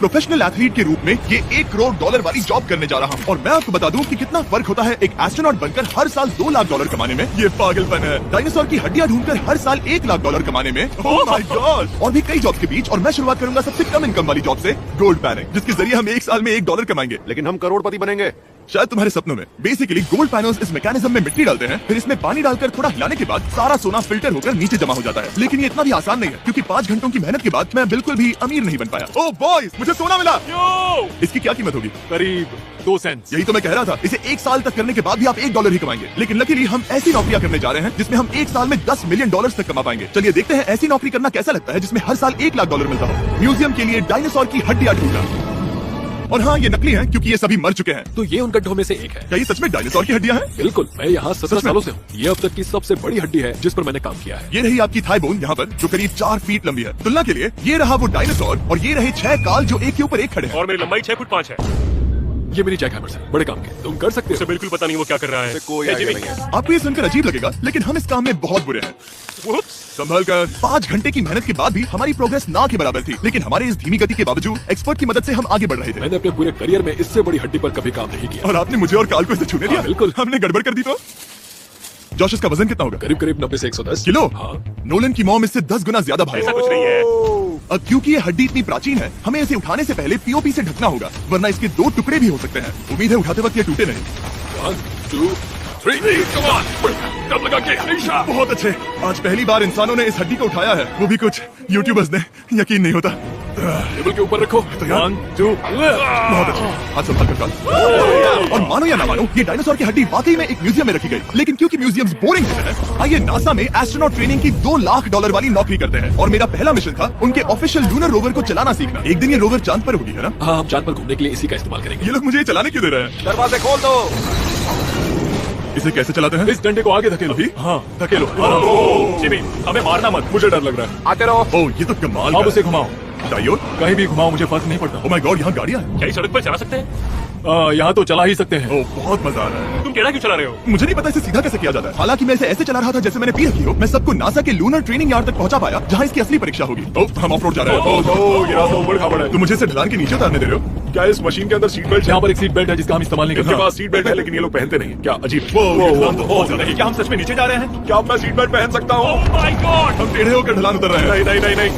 Professional athlete के रूप में ये $1 करोड़ वाली जॉब करने जा रहा हूँ। और मैं आपको बता दूं कि कितना फर्क होता है एक एस्ट्रोनॉट बनकर हर साल $2 लाख कमाने में। ये पागलपन है। डायनासोर की हड्डियां ढूंढकर हर साल $1 लाख कमाने में। Oh my God. और भी कई जॉब के बीच, और मैं शुरुआत करूंगा सबसे कम इनकम वाली जॉब से, गोल्ड पैनिंग, जिसके जरिए हम एक साल में $1 कमाएंगे। लेकिन हम करोड़पति बनेंगे शायद तुम्हारे सपनों में। बेसिकली गोल्ड पैनल्स इस मैकेनिज्म में मिट्टी डालते हैं, फिर इसमें पानी डालकर थोड़ा हिलाने के बाद सारा सोना फिल्टर होकर नीचे जमा हो जाता है। लेकिन ये इतना भी आसान नहीं है, क्योंकि 5 घंटों की मेहनत के बाद मैं बिल्कुल भी अमीर नहीं बन पाया। ओह बॉयज, मुझे सोना मिला। इसकी क्या कीमत होगी? करीब 2 सेंट। यही तो मैं कह रहा था। इसे 1 साल तक करने के बाद भी आप $1 ही कमाएंगे। लेकिन लकीली हम ऐसी नौकरियां करने जा रहे हैं जिसमें हम 1 साल में $10 मिलियन तक कमा पाएंगे। चलिए देखते हैं ऐसी नौकरी करना कैसा लगता है जिसमें हर साल $1 लाख मिलता हो। म्यूजियम के लिए डायनासोर की हड्डियां ढूंढना। और हाँ, ये नकली हैं क्योंकि ये सभी मर चुके हैं। तो ये उन गड्ढों में से एक है। क्या ये सच में डायनासोर की हड्डियां हैं? बिल्कुल, मैं यहाँ 17 सालों से हूँ। ये अब तक की सबसे बड़ी हड्डी है जिस पर मैंने काम किया है। ये रही आपकी थाई बोन यहाँ पर, जो करीब 4 फीट लंबी है। तुलना के लिए ये रहा वो डायनासोर, और ये रहे 6 काल जो एक के ऊपर एक खड़े हैं। और मेरी लंबाई 6 फुट 5 है। ये मेरी जैकहैमर्स है, बड़े काम के। तुम कर सकते हो। बिल्कुल पता नहीं वो क्या कर रहा है। कोई आइडिया नहीं है। आपको ये सुनकर अजीब लगेगा, लेकिन हम इस काम में बहुत बुरे हैं। संभल कर 5 घंटे की मेहनत के बाद भी हमारी प्रोग्रेस ना के बराबर थी। लेकिन हमारे इस धीमी गति के बावजूद एक्सपर्ट की मदद से हम आगे बढ़ रहे थे। मैंने अपने पूरे करियर में इससे बड़ी हड्डी पर कभी काम नहीं किया। और आपने मुझे और काल को इसे छूने दिया? बिल्कुल। हमने गड़बड़ कर दी तो? जोश, इसका वजन कितना होगा? करीब 90 से 110 किलो। हाँ। नोलन की मॉम इससे 10 गुना ज्यादा भारी ऐसा है। कुछ नहीं है। अब क्योंकि ये हड्डी इतनी प्राचीन है, हमें इसे उठाने से पहले पीओपी से ढकना होगा, वरना इसके 2 टुकड़े भी हो सकते हैं। उम्मीद है उठाते वक्त ये टूटे नहीं। 1 2 3 कम ऑन, दम लगा के हमेशा। बहुत अच्छे। आज पहली बार इंसानों ने इस हड्डी को उठाया है, वो भी कुछ यूट्यूबर्स ने। यकीन नहीं होता। टेबल के ऊपर रखो। 1 2 बहुत अच्छा। हाथ संभाल कर काल। और मानो या ना मानो, ये डायनासोर की हड्डी वाकई में एक म्यूजियम में रखी गई। लेकिन क्योंकि म्यूजियम्स बोरिंग होते हैं, आइए नासा में एस्ट्रोनॉट ट्रेनिंग की $2 लाख वाली नौकरी करते हैं। और मेरा पहला मिशन था उनके ऑफिशियल लूनर रोवर को चलाना सीखना। एक दिन ये रोवर चांद पर होगी, है ना? हाँ, हम चांद पर घूमने के लिए इसी का इस्तेमाल करेंगे। ये लोग मुझे ये चलाने क्यों दे रहे हैं? दरवाजे खोल दो। इसे कैसे चलाते हैं? इस डंडे को आगे धकेलो। अभी? हाँ, धकेलो। जिमी, हमें मारना मत। मुझे डर लग रहा है। आते रहो। ओह, ये तो कमाल अब का उसे है। घुमाओ। डायोड? कहीं भी घुमाओ, मुझे फर्क नहीं पड़ता। ओह माय गॉड, यहाँ गाड़ियाँ हैं। क्या इस सड़क पर चला सकते हैं? यहाँ तो चला ही सकते हैं। ओह, बहुत मजा आ रहा है। तुम टेढ़ा क्यों चला रहे हो? मुझे नहीं पता इसे सीधा कैसे किया जाता है। हालांकि मैं इसे ऐसे चला रहा था जैसे मैंने पी रखी हो। मैं सबको नासा के लूनर ट्रेनिंग यार्ड तक पहुंचा पाया, जहां इसकी असली परीक्षा होगी। ओह, हम ऑफ रोड जा रहे हैं। ये रास्ता ऊबड़ खाबड़ है। तुम मुझे इसे ढलान के नीचे उतारने दे रहे हो? क्या इस मशीन के अंदर सीट बेल्ट? यहाँ पर एक सीट बेल्ट है जिसका हम इस्तेमाल नहीं करते। इनके पास सीट बेल्ट है लेकिन ये लोग पहनते नहीं। क्या अजीब। ये ढलान तो बहुत ज्यादा है। क्या हम सच में नीचे जा रहे हैं? क्या मैं सीट बेल्ट पहन सकता हूँ? Oh my God! हम टेढ़े होकर ढलान उतर रहे हैं।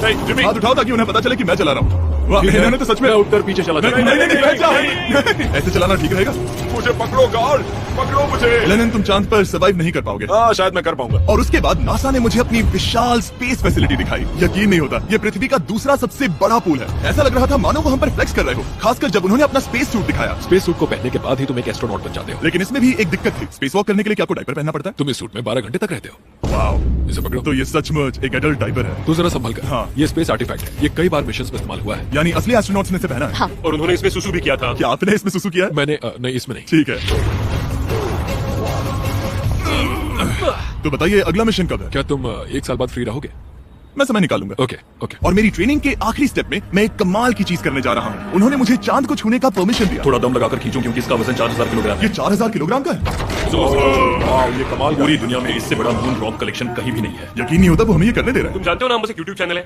नहीं, जिमी। हाथ उठाओ ताकि उन्हें पता चले कि मैं चला रहा हूँ। वाह, इन्होंने तो सच में। मैं उठकर पीछे चला नहीं, जाता। नहीं, नहीं, बैठ जाओ। ऐसे चलाना ठीक रहेगा? मुझे पकड़ो गार्ड, पकड़ो मुझे। लेनिन, तुम चांद पर सर्वाइव नहीं कर पाओगे। हाँ, शायद मैं कर पाऊंगा। और उसके बाद नासा ने मुझे अपनी विशाल स्पेस फैसिलिटी दिखाई। यकीन नहीं होता, ये पृथ्वी का दूसरा सबसे बड़ा पूल है। ऐसा लग रहा था मानो वो हम पर फ्लेक्स कर रहे हो, खासकर जब उन्होंने अपना स्पेस सूट दिखाया। स्पेस सूट को पहनने के बाद ही तुम एक एस्ट्रोनॉट बन जाते हो। लेकिन इसमें भी एक दिक्कत थी। स्पेस वॉक करने के लिए क्या आपको डायपर पहनना पड़ता है? तुम इस सूट में 12 घंटे तक रहते हो। वाओ, इसे पकड़ो। तो ये सचमुच एक एडल्ट डायपर है। तू जरा संभल कर। हाँ। ये स्पेस आर्टिफैक्ट है। ये कई बार मिशन में इस्तेमाल हुआ है। यानी असली एस्ट्रोनॉट्स ने इसे पहना है। हाँ। और उन्होंने इसमें सुसु भी किया था। क्या आपने इसमें सुसु किया है? मैंने नहीं, इसमें नहीं। ठीक है। तो बताइए अगला मिशन कब है? क्या तुम 1 साल बाद फ्री रहोगे? मैं समय निकालूंगा। ओके। और मेरी ट्रेनिंग के आखिरी स्टेप में मैं एक कमाल की चीज करने जा रहा हूँ। उन्होंने मुझे चांद को छूने का परमिशन दिया। थोड़ा दम लगाकर खींचो क्योंकि इसका वजन 4000 किलोग्राम ये 4000 किलोग्राम का है। ये कमाल। पूरी दुनिया में इससे बड़ा मून रॉक कलेक्शन कहीं भी नहीं है। यकीन नहीं होता वो हमें ये करने दे रहा है। तुम जानते हो ना, हमारे यूट्यूब चैनल है।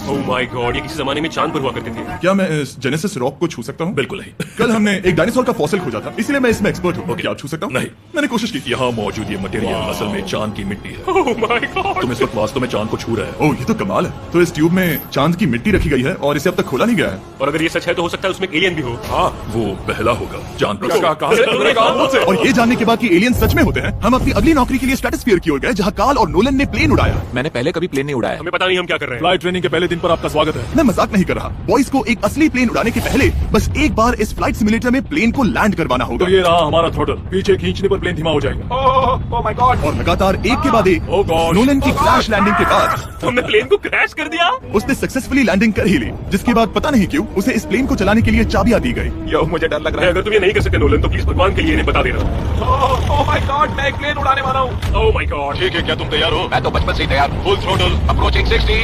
ओह माय गॉड, ये किसी जमाने में चांद पर हुआ करते थे। क्या मैं इस जेनेसिस रॉक को छू सकता हूँ? बिल्कुल नहीं। कल हमने एक डायनासोर का फॉसिल खोजा था, इसलिए मैं इसमें एक्सपर्ट हूँ। क्या आप छू सकता हूँ? नहीं। मैंने कोशिश की। यहाँ मौजूद ये मटेरियल असल में चांद की मिट्टी है। ओह माय गॉड, तुम इस वक्त वास्तव में चांद को छू रहे हो। ओह, ये तो कमाल है। तो इस ट्यूब में चांद की मिट्टी रखी गई है और इसे अब तक खोला नहीं गया है। और अगर ये सच है तो हो सकता है उसमें एलियन भी हो। हाँ, वो पहला होगा चांद पर। कहाँ से? और ये जानने के बाद कि एलियन सच में होते हैं, हम अपनी अगली नौकरी के लिए स्ट्रेटोस्फीयर की ओर गए, जहाँ काल और नोलन ने प्लेन उड़ाया। मैंने पहले कभी प्लेन नहीं उड़ाया। हमें पता नहीं हम क्या कर रहे हैं। फ्लाइट ट्रेनिंग के पहले दिन पर आपका स्वागत है। मैं मजाक नहीं कर रहा। बॉयज को एक असली प्लेन उड़ाने के पहले बस एक बार इस फ्लाइट सिमुलेटर में प्लेन को लैंड करवाना होगा। तो ये रहा हमारा थ्रोटल। पीछे खींचने पर प्लेन धीमा हो जाएगा। Oh my God. और लगातार एक के बाद एक Oh God. नोलन की क्रैश लैंडिंग के बाद तुमने प्लेन को क्रैश कर दिया। उसने सक्सेसफुली लैंडिंग कर ही ली, जिसके बाद पता नहीं क्यों उसे इस प्लेन को चलाने के लिए चाबियां दी गई। यो, मुझे डर लग रहा है। अगर तुम ये नहीं कर सकते नोलन, तो प्लीज भगवान के लिए इन्हें बता देना। ओह माय गॉड, मैं एक प्लेन उड़ाने वाला हूँ। Oh my God. ठीक है, क्या तुम तैयार हो? मैं तो बचपन से ही तैयार हूँ। Full throttle. अप्रोचिंग 60।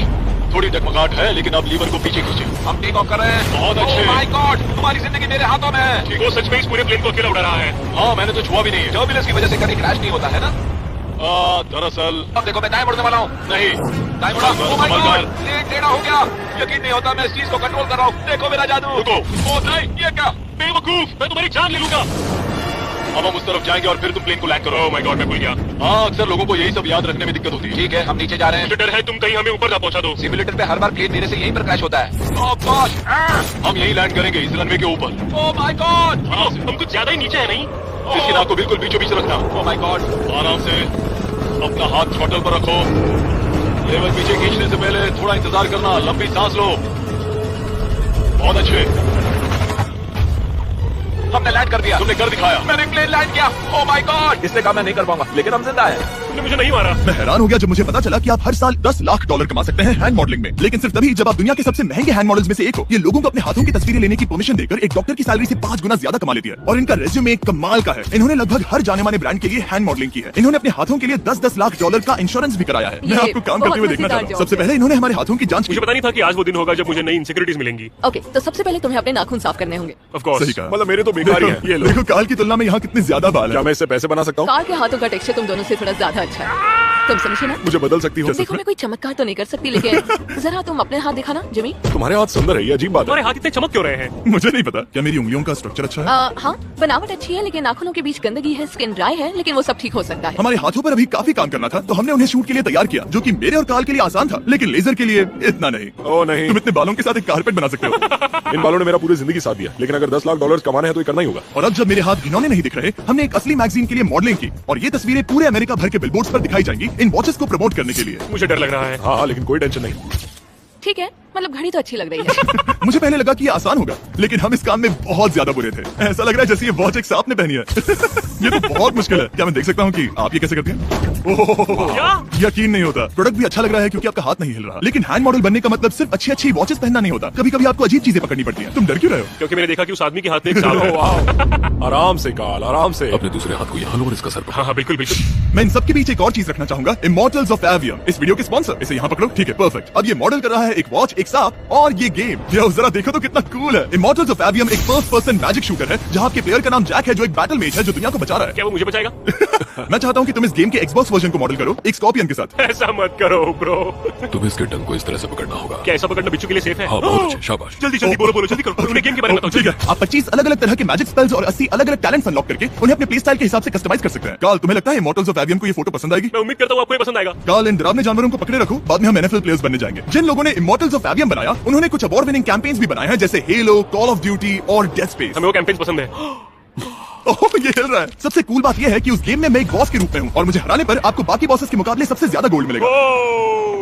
थोड़ी डगमगाहट है लेकिन अब लीवर को पीछे खींचे। हम टेक ऑफ कर रहे हैं। बहुत अच्छे। ओह माय गॉड, तुम्हारी जिंदगी मेरे हाथों में है। वो सच में इस पूरे प्लेन को अकेला उड़ा रहा है। हाँ, मैंने तो छुआ भी नहीं है। टर्बुलेंस की वजह से कभी क्रैश नहीं होता है ना? दरअसल अब देखो मैं दाएं मुड़ने वाला हूँ। नहीं। दाएं मुड़ा। Oh my संभल God, लेट टेढ़ा हो गया। यकीन नहीं होता मैं इस चीज को कंट्रोल कर रहा हूँ। देखो मेरा जादू। रुको। ओ नहीं, ये क्या? बेवकूफ, मैं तुम्हारी जान ले लूंगा। अब हम उस तरफ जाएंगे और फिर तुम प्लेन को लैंड करो। ओह माय गॉड, मैं भूल गया। हाँ, अक्सर लोगों को यही सब याद रखने में दिक्कत होती है। ठीक है, हम नीचे जा रहे हैं। मुझे डर है तुम कहीं हमें ऊपर ना पहुंचा दो। सिमुलेटर पे हर बार प्लेन मेरे से यहीं पर क्रैश होता है। Oh gosh! हम यहीं लैंड करेंगे इस रनवे के ऊपर। Oh my God! हम कुछ ज्यादा ही नीचे है नहीं? इसकी नाक को बिल्कुल बीचों बीच रखना। Oh my God! आराम से अपना हाथ थ्रॉटल पर रखो। लेवल पीछे खींचने से पहले थोड़ा इंतजार करना। लंबी सांस लो। बहुत अच्छे। हमने लैंड कर दिया। तुमने कर दिखाया। मैंने प्लेन लैंड किया। Oh my God! इसने कहा मैं नहीं कर पाऊंगा, लेकिन हम जिंदा हैं। तुमने मुझे नहीं मारा। मैं हैरान हो गया जब मुझे पता चला कि आप हर साल 10 लाख डॉलर कमा सकते हैं हैंड मॉडलिंग में, लेकिन सिर्फ तभी जब आप दुनिया के सबसे महंगे हैंड मॉडल्स में से एक हो। ये लोगों को अपने हाथों की तस्वीरें लेने की परमिशन देकर एक डॉक्टर की सैलरी से 5 गुना ज्यादा कमा लेती है। और इनका रेज्यूमे कमाल का है। इन्होंने लगभग हर जाने माने ब्रांड के लिए हैंड मॉडलिंग की है। इन्होंने अपने हाथों के लिए 10-10 लाख डॉलर का इंश्योरेंस भी कराया है। मैं आपको काम करते हुए देखना चाहता हूँ। सबसे पहले इन्होंने हमारे हाथों की जांच की। मुझे पता नहीं था कि आज वो दिन होगा जब मुझे नई इनसिक्योरिटीज मिलेंगी। ओके, तो सबसे पहले तुम्हें अपने नाखून साफ करने होंगे। Of course. सही कहा। मतलब मेरे तो बेकार ही है। ये लो। देखो काल की तुलना में यहाँ कितने ज्यादा बाल क्या है। मैं इससे पैसे बना सकता हूँ? कार के हाथों का टेक्सचर तुम दोनों से थोड़ा ज्यादा अच्छा है। तुम समझे ना? मुझे बदल सकती हो? देखो मैं कोई चमत्कार तो नहीं कर सकती, लेकिन जरा तुम अपने हाथ दिखाना जिमी। तुम्हारे हाथ सुंदर है, ये अजीब बात है। तुम्हारे हाथ इतने चमक क्यों रहे हैं? मुझे नहीं पता। क्या मेरी उंगलियों का स्ट्रक्चर अच्छा है? हाँ, बनावट अच्छी है, लेकिन नाखूनों के बीच गंदगी है, स्किन ड्राई है, लेकिन वो सब ठीक हो सकता है। हमारे हाथों पर अभी काफी काम करना था, तो हमने उन्हें शूट के लिए तैयार किया, जो कि मेरे और काल के लिए आसान था, लेकिन लेजर के लिए इतना नहीं। ओह नहीं। तुम इतने बालों के साथ एक कारपेट बना सकते हो। इन बालों ने मेरा पूरी जिंदगी साथ दिया, लेकिन अगर 10 लाख डॉलर कमाने हैं तो ये करना ही होगा। और अब जब मेरे हाथ घिनौने नहीं दिख रहे, हमने एक असली मैगजीन के लिए मॉडलिंग की, और ये तस्वीरें पूरे अमेरिका भर के बिलबोर्ड्स पर दिखाई जाएंगी इन वॉचेस को प्रमोट करने के लिए। मुझे डर लग रहा है। हाँ, लेकिन कोई टेंशन नहीं। ठीक है, मतलब घड़ी तो अच्छी लग रही है। मुझे पहले लगा कि ये आसान होगा, लेकिन हम इस काम में बहुत ज्यादा बुरे थे। ऐसा लग रहा है जैसे ये वॉच एक सांप ने पहनी है। ये तो बहुत मुश्किल है। क्या मैं देख सकता हूँ कि आप ये कैसे करते हैं? ओह, यकीन नहीं होता। प्रोडक्ट भी अच्छा लग रहा है क्योंकि आपका हाथ नहीं हिल रहा, लेकिन हैंड मॉडल बनने का मतलब सिर्फ अच्छी वॉचेस पहनना नहीं होता। कभी कभी आपको अजीब चीजें पकड़नी पड़ती हैं। तुम डर क्यों रहे हो? क्योंकि मैंने देखा कि उस आदमी के हाथ में एक सांप है। आराम से काल, आराम से। अपने दूसरे हाथ को यहाँ लो और इसका सर पर। हाँ, बिल्कुल बिल्कुल। मैं इन सबके बीच एक और चीज रखना चाहूंगा, इमॉर्टल्स ऑफ एवियम, इस वीडियो के स्पॉन्सर। इसे यहाँ पकड़ो। ठीक है, परफेक्ट। अब ये मॉडल कर रहा है एक वॉच, एक सांप और ये गेम। ये जरा देखो तो कितना कूल है। इमॉर्टल्स ऑफ एवियम एक फर्स्ट पर्सन मैजिक शूटर है, जहाँ आपके प्लेयर का नाम जैक है, जो एक बैटल मेज है जो दुनिया को बचा रहा है। क्या वो मुझे बचाएगा? मैं चाहता हूँ कि तुम इस गेम के एक्सबॉक्स वर्जन को मॉडल करो, एक स्कॉर्पियन के साथ। ऐसा मत करो ब्रो। तुम्हें इसके डंक को इस तरह से पकड़ना होगा। क्या ऐसा पकड़ना बिच्छू के लिए सेफ है? हाँ, बहुत अच्छे, शाबाश। जल्दी जल्दी बोलो जल्दी करो। उन्हें गेम के बारे में बताओ। ठीक है, आप 25 अलग अलग तरह के मैजिक स्पेल्स और 80 अलग अलग टैलेंट्स अनलॉक करके उन्हें अपने प्ले स्टाइल के हिसाब से कस्टमाइज कर सकते हैं। काल, तुम्हें लगता है इमॉर्टल्स ऑफ एवियम को ये फोटो पसंद आएगी? मैं उम्मीद करता हूँ आपको ये पसंद आएगा। काल, इन डरावने जानवरों को पकड़े रखो, बाद में हम NFL प्लेयर्स बनने जाएंगे। जिन लोगों ने इमॉर्टल्स ऑफ एवियम बनाया, उन्होंने कुछ अवार्ड विनिंग कैंपेन्स भी बनाए हैं, जैसे हेलो, कॉल ऑफ ड्यूटी और डेड स्पेस। हमें वो कैंपेन पसंद है। ओह, ये हिल रहा है। सबसे कूल बात यह है कि उस गेम में मैं एक बॉस के रूप में हूँ, और मुझे हराने पर आपको बाकी बॉसेस के मुकाबले सबसे ज्यादा गोल्ड मिलेगा।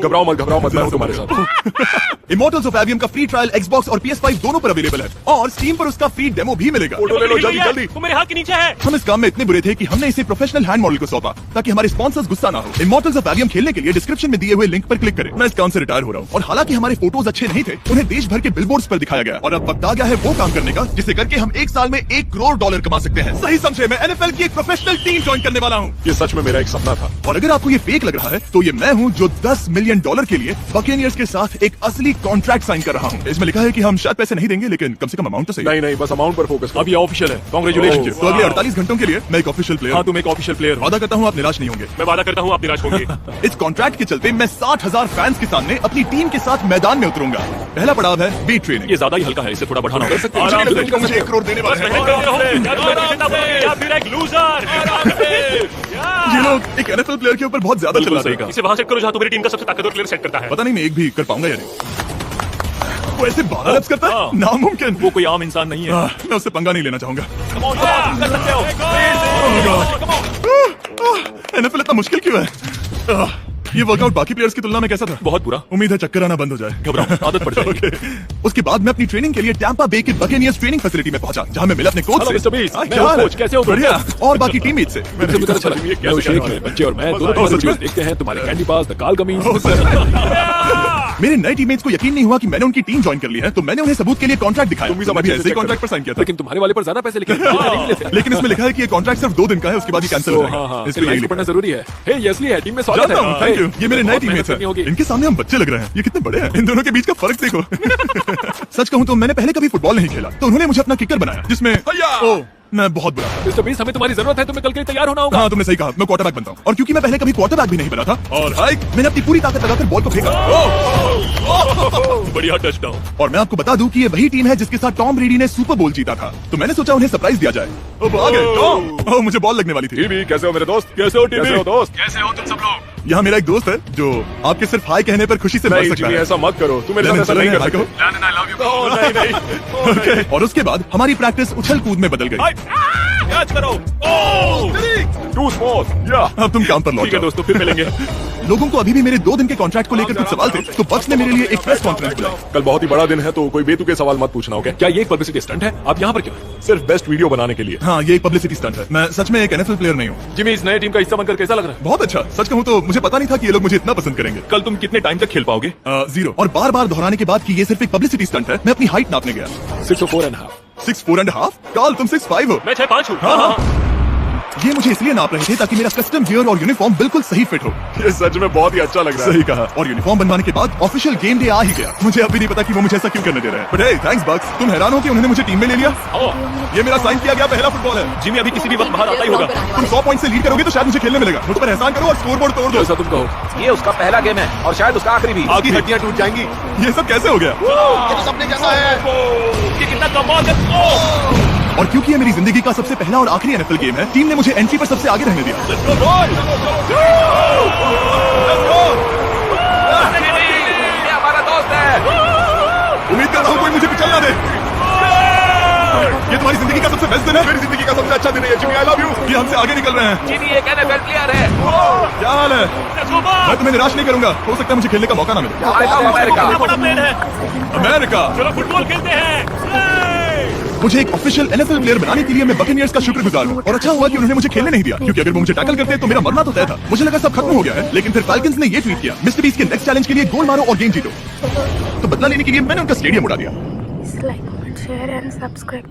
घबराओ मत, मैं हूं तुम्हारे साथ। इमॉर्टल्स ऑफ एवियम का फ्री ट्रायल Xbox और PS5 दोनों पर अवेलेबल है, और Steam पर उसका फ्री डेमो भी मिलेगा। फोटो ले लो जल्दी। वो मेरे हाथ के नीचे है। हम इस काम में इतने बुरे थे कि हमने इसे प्रोफेशनल हैंड मॉडल को सौंपा, ताकि हमारे स्पॉन्सर्स गुस्सा ना हो। इमॉर्टल्स ऑफ एवियम खेलने के लिए डिस्क्रिप्शन में दिए हुए लिंक पर क्लिक करें। मैं इस काम से रिटायर हो रहा हूँ, और हालांकि हमारे फोटोज अच्छे नहीं थे, उन्हें देश भर के बिलबोर्ड्स पर दिखाया गया, और अब वक्त आ गया है वो काम करने का जिसे करके हम एक साल में $1 करोड़ कमा सकते हैं। सही समझे, मैं NFL की एक प्रोफेशनल टीम ज्वाइन करने वाला हूँ। ये सच में मेरा एक सपना था। और अगर आपको ये फेक लग रहा है, तो ये मैं हूँ जो $10 मिलियन के लिए बकेनियर्स के साथ एक असली कॉन्ट्रैक्ट साइन कर रहा हूँ। इसमें लिखा है कि हम शायद पैसे नहीं देंगे, लेकिन कम से कम अमाउंट तो सही। नहीं, बस अमाउंट पर फोकस। अब ये ऑफिशियल है। कांग्रेचुलेशन। तो अगले 48 घंटों के लिए मैं एक ऑफिशियल प्लेयर। हाँ, तुम एक ऑफिशियल प्लेयर। वादा करता हूँ आप निराश नहीं होंगे। मैं वादा करता हूँ आप निराश होंगे। इस कॉन्ट्रैक्ट के चलते मैं 60,000 फैंस के सामने अपनी टीम के साथ मैदान में उतरूंगा। पहला पड़ाव है वेट ट्रेनिंग। ये ज्यादा ही हल्का है, इसे थोड़ा बढ़ाना होगा। मुझे 1 करोड़ देने वाले हैं। ये लोग एक NFL प्लेयर के ऊपर बहुत ज्यादा चल रहे हैं। इसे वहां सेट करो जहां तुम्हारी टीम का सबसे ताकतवर प्लेयर सेट करता है। पता नहीं मैं एक भी कर पाऊंगा या नहीं। वो ऐसे 12 लैप्स करता है, नामुमकिन। वो कोई आम इंसान नहीं है। मैं उससे पंगा नहीं लेना चाहूंगा। NFL इतना मुश्किल क्यों है? ये वर्कआउट बाकी प्लेयर्स की तुलना में कैसा था? बहुत बुरा। उम्मीद है चक्कर आना बंद हो जाए। घबराओ, आदत पड़ जाएगी। उसके बाद मैं अपनी ट्रेनिंग के लिए टैंपा बे के बकेनियर्स ट्रेनिंग फैसिलिटी में पहुंचा, जहां मैं मिला अपने कोच से। क्या हाल है? कैसे हो? बढ़िया। और बाकी टीममेट से। मैं शेख, मेरे बच्चे और मैं दोनों देखते हैं तुम्हारे कैंडी पास द काल कमीज। मेरे नए टीममेट्स को यकीन नहीं हुआ कि मैंने उनकी टीम ज्वाइन कर ली है, तो मैंने उन्हें सबूत के लिए कॉन्ट्रैक्ट दिखाया। तुम भी समझ ऐसे ही कॉन्ट्रैक्ट पर साइन किया था। लेकिन तुम्हारे वाले पर ज्यादा पैसे लिखे। लेकिन इसमें लिखा है कि ये कॉन्ट्रैक्ट सिर्फ 2 दिन का है, उसके बाद ही कैंसिल हो जाएगा। इसलिए इसलिए पढ़ना जरूरी है। हे, ये असली है, टीम में स्वागत जानता हूं, थैंक यू। है। ये मेरे नए टीममेट्स हैं। इनके सामने हम बच्चे लग रहे हैं। ये कितने बड़े हैं। इन दोनों के बीच का फर्क देखो। सच कहूं तो मैंने पहले कभी फुटबॉल नहीं खेला, तो उन्होंने मुझे अपना किकर बनाया, जिसमें मैं बहुत बुरा था। मिस्टर बीस्ट, हमें तुम्हारी जरूरत है, तुम्हें कल के लिए तैयार होना होगा। हाँ, तुमने सही कहा, मैं क्वार्टरबैक बनता हूँ। और क्योंकि मैं पहले कभी क्वार्टरबैक भी नहीं बना था, और हाइक मैंने अपनी पूरी ताकत लगाकर बॉल को फेंका। बढ़िया टचडाउन। और मैं आपको बता दूं कि ये वही टीम है जिसके साथ टॉम ब्रेडी ने सुपर बोल जीता था, तो मैंने सोचा उन्हें सरप्राइज दिया जाए। अब आ गए टॉम। ओह, मुझे बॉल लगने वाली थी। टीवी, कैसे हो मेरे दोस्त? कैसे हो टीवी? कैसे हो दोस्त? कैसे हो तुम सब लोग? यहाँ मेरा एक दोस्त है जो आपके सिर्फ हाय कहने पर खुशी से मर नहीं सकता जिमी, है। ऐसा मत करो, तुम मेरे साथ ऐसा नहीं कर सकते। Landon, I love you. Oh, नहीं नहीं। ओह, नहीं। ओके, और उसके बाद हमारी प्रैक्टिस उछल कूद में बदल गई। कैच करो। Too small. Yeah. अब तुम काम पर लौट ठीक है जाओ। दोस्तों, फिर मिलेंगे। लोगों को अभी भी मेरे 2 दिन के कॉन्ट्रैक्ट को लेकर कुछ सवाल थे, तो बक्स ने मेरे लिए एक प्रेस कॉन्फ्रेंस बुलाई। कल बहुत ही बड़ा दिन है, तो कोई बेतुके सवाल मत पूछना, ओके? क्या ये एक पब्लिसिटी स्टंट है? आप यहाँ पर क्यों हैं? सिर्फ बेस्ट वीडियो बनाने के लिए। हाँ, ये एक पब्लिसिटी स्टंट है। मैं सच में एक NFL प्लेयर नहीं हूँ। जिमी, इस नए टीम का हिस्सा बनकर कैसा लग रहा है? बहुत अच्छा। सच कहूँ तो मुझे पता नहीं था कि ये लोग मुझे इतना पसंद करेंगे। कल तुम कितने टाइम तक खेल पाओगे? 0। और बार बार दोहराने के बाद कि ये सिर्फ एक पब्लिसिटी स्टंट है, मैं अपनी हाइट नापने गया। 6'4.5". 6'4.5". काल, तुम 6'5" हो। मैं 6'5" हूँ। हाँ। ये मुझे इसलिए नाप रहे थे ताकि मेरा कस्टम गियर और यूनिफॉर्म बिल्कुल सही फिट हो। ये सच में बहुत ही अच्छा लग रहा है। सही कहा। और यूनिफॉर्म बनवाने के बाद ऑफिशियल गेम डे आ ही गया। मुझे अभी नहीं पता कि वो मुझे ऐसा क्यों करने दे रहे हैं। बट हे, थैंक्स बक्स। तुम हैरान हो कि उन्होंने मुझे टीम में ले लिया? ये मेरा साइन किया गया पहला फुटबॉल है। जिमी अभी किसी भी वक्त बाहर आता ही होगा। तुम 100 पॉइंट से लीड करोगे तो शायद मुझे खेलने मिलेगा। मुझ पर एहसान करो और स्कोरबोर्ड तोड़ दो। ऐसा तुम कहो। ये उसका पहला गेम है और शायद उसका आखिरी भी। आगे हड्डियां टूट जाएंगी। ये सब कैसे हो गया? ये तो सपने जैसा है। ये कितना कमाल है। और क्योंकि ये मेरी जिंदगी का सबसे पहला और आखिरी NFL गेम है, टीम ने मुझे एंट्री पर सबसे आगे रहने दिया। ये हमारा दोस्त है। उम्मीद करता हूँ कोई मुझे पिछलना दे। ये तुम्हारी जिंदगी का सबसे बेस्ट दिन है। मेरी जिंदगी का सबसे अच्छा दिन है जिमी, आई लव यू। ये हमसे आगे निकल रहे हैं। जिमी एक NFL प्लेयर है। क्या हाल है? मैं तुम्हें निराश नहीं करूंगा। हो सकता है मुझे खेलने का मौका ना मिले। I love America. बड़ा प्लेन है। अमेरिका। चलो फुटबॉल खेलते हैं। मुझे एक ऑफिशियल NFL प्लेयर बनाने के लिए मैं बकनियर्स का शुक्रगुजार हूँ। और अच्छा हुआ कि उन्होंने मुझे खेलने नहीं दिया, क्योंकि अगर वो मुझे टैकल करते तो मेरा मरना तो तय था। मुझे लगा सब खत्म हो गया है, लेकिन फिर फाल्कन्स ने ये ट्वीट किया, मिस्टर बीस्ट के नेक्स्ट चैलेंज के लिए गोल मारो और गेम जीतो। तो बदला लेने के लिए मैंने उनका स्टेडियम उड़ा दिया। Like, comment, share and subscribe.